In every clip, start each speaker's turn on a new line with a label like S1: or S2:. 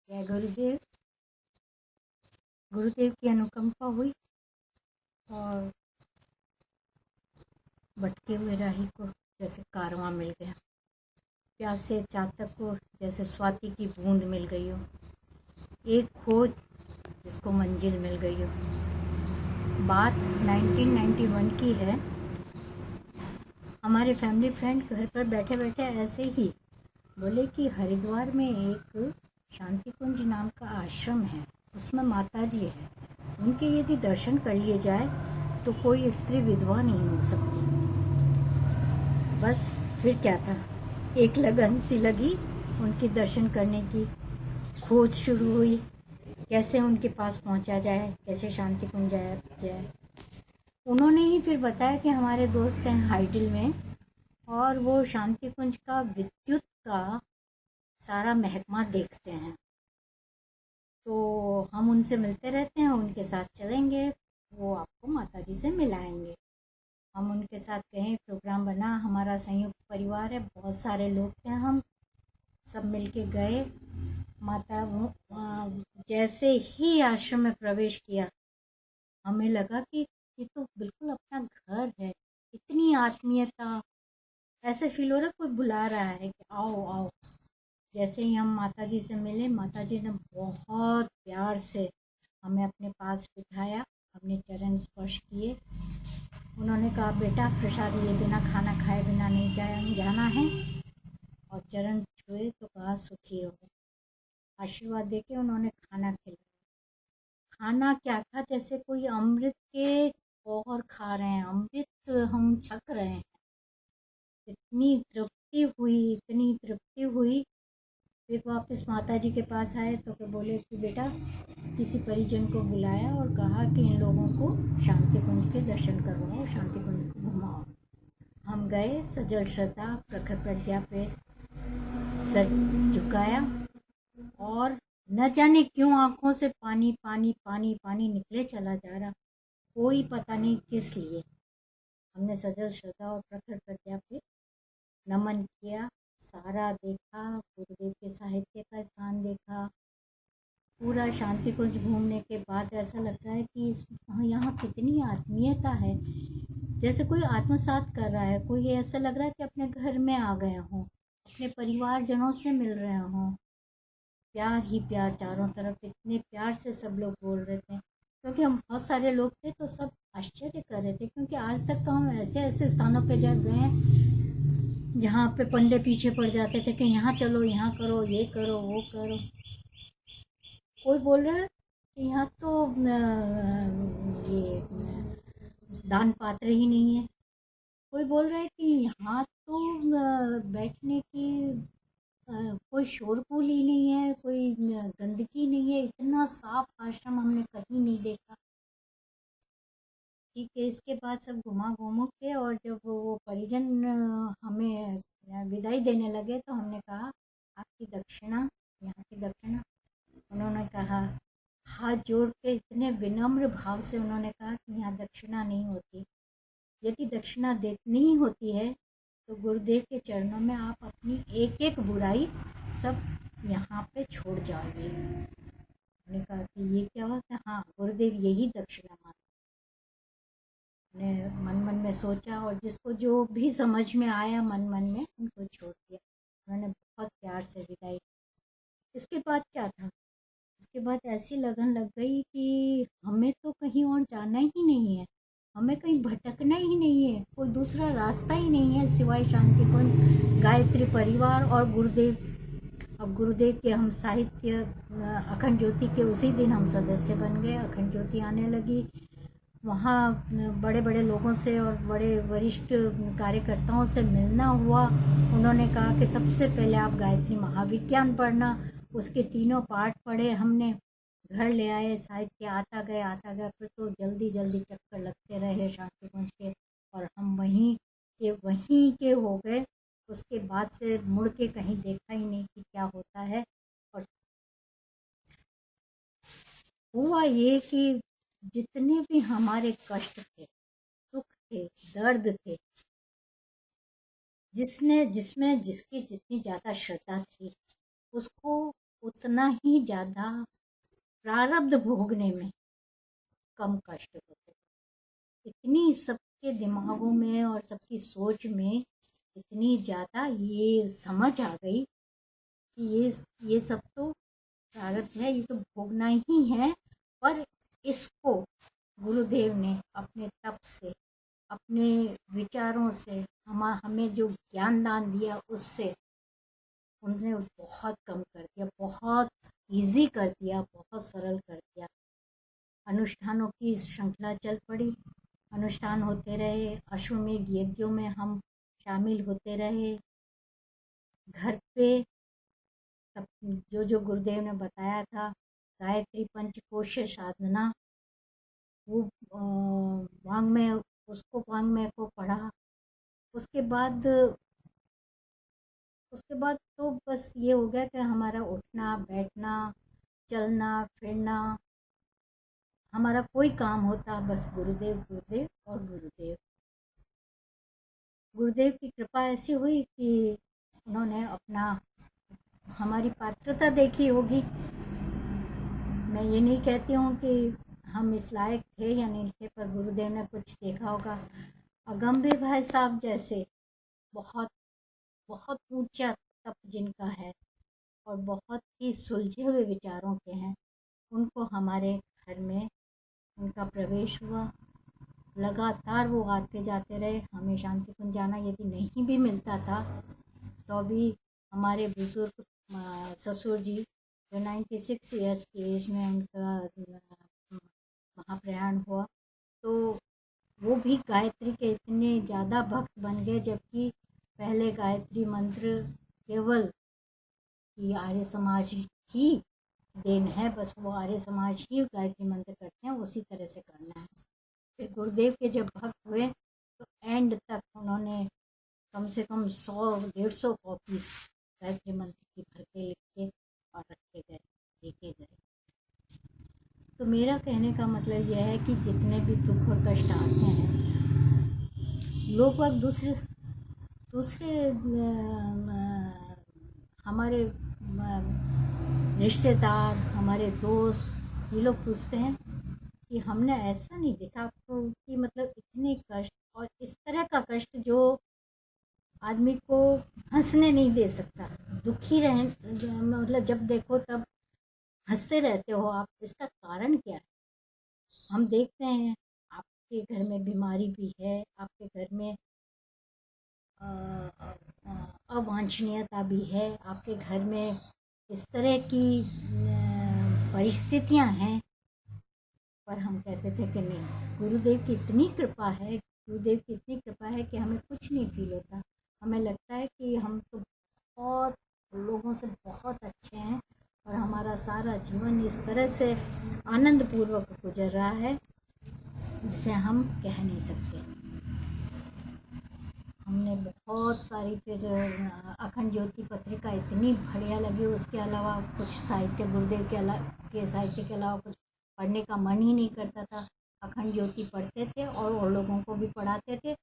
S1: जय गुरुदेव। गुरुदेव की अनुकंपा हुई और भटके हुए राही को जैसे कारवां मिल गया, प्यासे चातक को जैसे स्वाति की बूंद मिल गई हो, एक खोज जिसको मंजिल मिल गई हो। बात 1991 की है। हमारे फैमिली फ्रेंड घर पर बैठे बैठे ऐसे ही बोले कि हरिद्वार में एक शांति कुंज नाम का आश्रम है, उसमें माता जी है, उनके यदि दर्शन कर लिए जाए तो कोई स्त्री विधवा नहीं हो सकती। बस फिर क्या था, एक लगन सी लगी, उनके दर्शन करने की खोज शुरू हुई। कैसे उनके पास पहुंचा जाए, कैसे शांति कुंज जाए। उन्होंने ही फिर बताया कि हमारे दोस्त हैं हाइडिल में और वो शांति कुंज का विद्युत का सारा महकमा देखते हैं, तो हम उनसे मिलते रहते हैं, उनके साथ चलेंगे, वो आपको माता जी से मिलाएंगे। हम उनके साथ गए, प्रोग्राम बना, हमारा संयुक्त परिवार है, बहुत सारे लोग थे, हम सब मिलके गए। माता जैसे ही आश्रम में प्रवेश किया, हमें लगा कि ये तो बिल्कुल अपना घर है, इतनी आत्मीयता, ऐसे फील हो रहा कोई बुला रहा है कि आओ आओ। जैसे ही हम माता जी से मिले, माता जी ने बहुत प्यार से हमें अपने पास बिठाया, अपने चरण स्पर्श किए। उन्होंने कहा बेटा प्रसाद लिए बिना, खाना खाए बिना नहीं जाना है, और चरण छुए तो कहा सुखी रहो। आशीर्वाद देके उन्होंने खाना खिलाया। खाना क्या था, जैसे कोई अमृत के और खा रहे हैं, अमृत हम छक रहे हैं। इतनी तृप्ति हुई, इतनी तृप्ति हुई। फिर वापस माता जी के पास आए तो बोले कि बेटा किसी परिजन को बुलाया और कहा कि इन लोगों को शांति कुंज के दर्शन करवाओ, शांति कुंज को घुमाओ। हम गए, सजल श्रद्धा प्रखर प्रज्ञा पे सर झुकाया, और न जाने क्यों आंखों से पानी पानी पानी पानी निकले चला जा रहा, कोई पता नहीं किस लिए। हमने सजल श्रद्धा और प्रखर प्रज्ञा पे नमन किया, सारा देखा, गुरुदेव के साहित्य का स्थान देखा। पूरा शांति कुंज घूमने के बाद ऐसा लगता है कि यहाँ कितनी आत्मीयता है, जैसे कोई आत्मसात कर रहा है, कोई ऐसा लग रहा है कि अपने घर में आ गए हों, अपने परिवारजनों से मिल रहे हों। प्यार ही प्यार चारों तरफ, इतने प्यार से सब लोग बोल रहे थे, क्योंकि हम बहुत सारे लोग थे तो सब आश्चर्य कर रहे थे, क्योंकि आज तक तो हम ऐसे ऐसे स्थानों पे जा गए हैं जहाँ पे पंडे पीछे पड़ जाते थे कि यहाँ चलो, यहाँ करो, ये करो, वो करो। कोई बोल रहा है कि यहाँ तो ये दान पात्र ही नहीं है, कोई बोल रहा है कि यहाँ तो बैठने की कोई शोरगुल ही नहीं है, कोई गंदगी नहीं है, इतना साफ आश्रम हमने कहीं नहीं देखा। ठीक है, इसके बाद सब घुमा घूमू के, और जब वो परिजन हमें विदाई देने लगे तो हमने कहा आपकी दक्षिणा, यहाँ की दक्षिणा। उन्होंने कहा, हाथ जोड़ के इतने विनम्र भाव से उन्होंने कहा कि यहाँ दक्षिणा नहीं होती, यदि दक्षिणा देनी ही होती है तो गुरुदेव के चरणों में आप अपनी एक एक बुराई सब यहाँ पे छोड़ जाओगे। हमने कहा कि ये क्या बात है, हाँ गुरुदेव यही दक्षिणा मांगते। ने मन मन में सोचा, और जिसको जो भी समझ में आया मन मन में उनको छोड़ दिया। उन्होंने बहुत प्यार से विदाई। इसके बाद क्या था, इसके बाद ऐसी लगन लग गई कि हमें तो कहीं और जाना ही नहीं है, हमें कहीं भटकना ही नहीं है, कोई दूसरा रास्ता ही नहीं है सिवाय शांति कुंज, गायत्री परिवार और गुरुदेव। अब गुरुदेव के हम साहित्य अखंड ज्योति के उसी दिन हम सदस्य बन गए, अखंड ज्योति आने लगी। वहाँ बड़े बड़े लोगों से और बड़े वरिष्ठ कार्यकर्ताओं से मिलना हुआ। उन्होंने कहा कि सबसे पहले आप गायत्री महाविज्ञान पढ़ना, उसके तीनों पाठ पढ़े हमने, घर ले आए, साहित्य आता गया आता गया। फिर तो जल्दी जल्दी चक्कर लगते रहे शांति कुंज के, और हम वहीं के हो गए। उसके बाद से मुड़ के कहीं देखा ही नहीं कि क्या होता है। और हुआ ये कि जितने भी हमारे कष्ट थे, दुख थे, दर्द थे, जिसमें जिसकी जितनी ज़्यादा श्रद्धा थी, उसको उतना ही ज़्यादा प्रारब्ध भोगने में कम कष्ट होते। इतनी सबके दिमागों में और सबकी सोच में इतनी ज़्यादा ये समझ आ गई कि ये सब तो प्रारब्ध है, ये तो भोगना ही है। पर इसको गुरुदेव ने अपने तप से, अपने विचारों से, हमें जो ज्ञान दान दिया उससे उन्होंने बहुत कम कर दिया, बहुत इजी कर दिया, बहुत सरल कर दिया। अनुष्ठानों की श्रृंखला चल पड़ी, अनुष्ठान होते रहे, अश्वमेध यज्ञों में हम शामिल होते रहे। घर पे जो जो गुरुदेव ने बताया था, गायत्री पंचकोश साधना, वो वांग्मय, उसको वांग्मय को पढ़ा। उसके बाद तो बस ये हो गया कि हमारा उठना बैठना, चलना फिरना, हमारा कोई काम होता बस गुरुदेव गुरुदेव और गुरुदेव। गुरुदेव की कृपा ऐसी हुई कि उन्होंने हमारी पात्रता देखी होगी। मैं ये नहीं कहती हूँ कि हम इस लायक थे या नहीं थे, पर गुरुदेव ने कुछ देखा होगा। अगंबे भाई साहब जैसे बहुत बहुत ऊंचा तप जिनका है और बहुत ही सुलझे हुए विचारों के हैं, उनको हमारे घर में उनका प्रवेश हुआ। लगातार वो आते जाते रहे। हमें शांति कुंज जाना यदि नहीं भी मिलता था तो भी हमारे बुजुर्ग ससुर जी जो 96 ईयर्स की एज में उनका महाप्रयाण हुआ, तो वो भी गायत्री के इतने ज़्यादा भक्त बन गए, जबकि पहले गायत्री मंत्र केवल कि आर्य समाज ही देन है, बस वो आर्य समाज ही गायत्री मंत्र करते हैं, उसी तरह से करना है। फिर गुरुदेव के जब भक्त हुए तो एंड तक उन्होंने कम से कम 100-150 कॉपीज गायत्री मंत्र की भर के लिख के और रखे गए, देखे गए। तो मेरा कहने का मतलब यह है कि जितने भी दुख और कष्ट आते हैं, लोग दूसरे हमारे रिश्तेदार, हमारे दोस्त, ये लोग पूछते हैं कि हमने ऐसा नहीं देखा आपको कि मतलब इतने कष्ट और इस तरह का कष्ट जो आदमी को हंसने नहीं दे सकता, दुखी रहे, मतलब जब देखो तब हंसते रहते हो आप, इसका कारण क्या है? हम देखते हैं आपके घर में बीमारी भी है, आपके घर में अवांछनीयता भी है, आपके घर में इस तरह की परिस्थितियां हैं, पर हम कहते थे कि नहीं, गुरुदेव की इतनी कृपा है, गुरुदेव की इतनी कृपा है कि हमें कुछ नहीं फील होता। हमें लगता है कि हम तो बहुत लोगों से बहुत अच्छे हैं और हमारा सारा जीवन इस तरह से आनंदपूर्वक गुजर रहा है जिसे हम कह नहीं सकते। हमने बहुत सारी, फिर अखंड ज्योति पत्रिका इतनी बढ़िया लगी, उसके अलावा कुछ साहित्य, गुरुदेव के साहित्य के अलावा कुछ पढ़ने का मन ही नहीं करता था। अखंड ज्योति पढ़ते थे और लोगों को भी पढ़ाते थे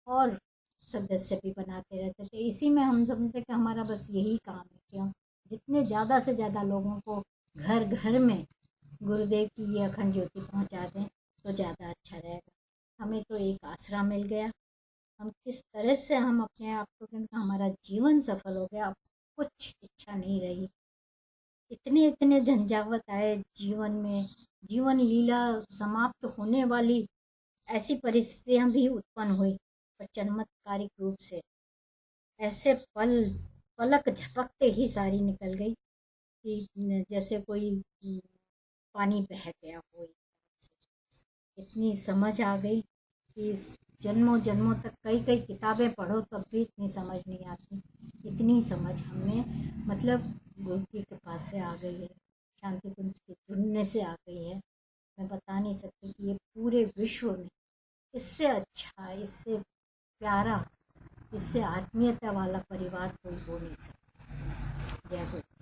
S1: और सदस्य भी बनाते रहते थे। इसी में हम समझते कि हमारा बस यही काम है कि हम जितने ज़्यादा से ज़्यादा लोगों को घर घर में गुरुदेव की ये अखंड ज्योति पहुंचा दें तो ज़्यादा अच्छा रहेगा। हमें तो एक आसरा मिल गया। हम किस तरह से हम अपने आप को, हमारा जीवन सफल हो गया, अब कुछ इच्छा नहीं रही। इतने इतने झंझावत आए जीवन में, जीवन लीला समाप्त होने वाली ऐसी परिस्थितियां भी उत्पन्न हुई, पर चमत्कारिक रूप से ऐसे पलक झपकते ही सारी निकल गई कि जैसे कोई पानी बह गया हो। इतनी समझ आ गई कि जन्मों जन्मों तक कई कई किताबें पढ़ो तब भी इतनी समझ नहीं आती। इतनी समझ हमें मतलब गुरु की कृपा से आ गई है, शांति कुंज के जुड़ने से आ गई है। मैं बता नहीं सकती कि ये पूरे विश्व में इससे अच्छा, इससे प्यारा, इससे आत्मीयता वाला परिवार कोई हो नहीं सकता। जय गुरु।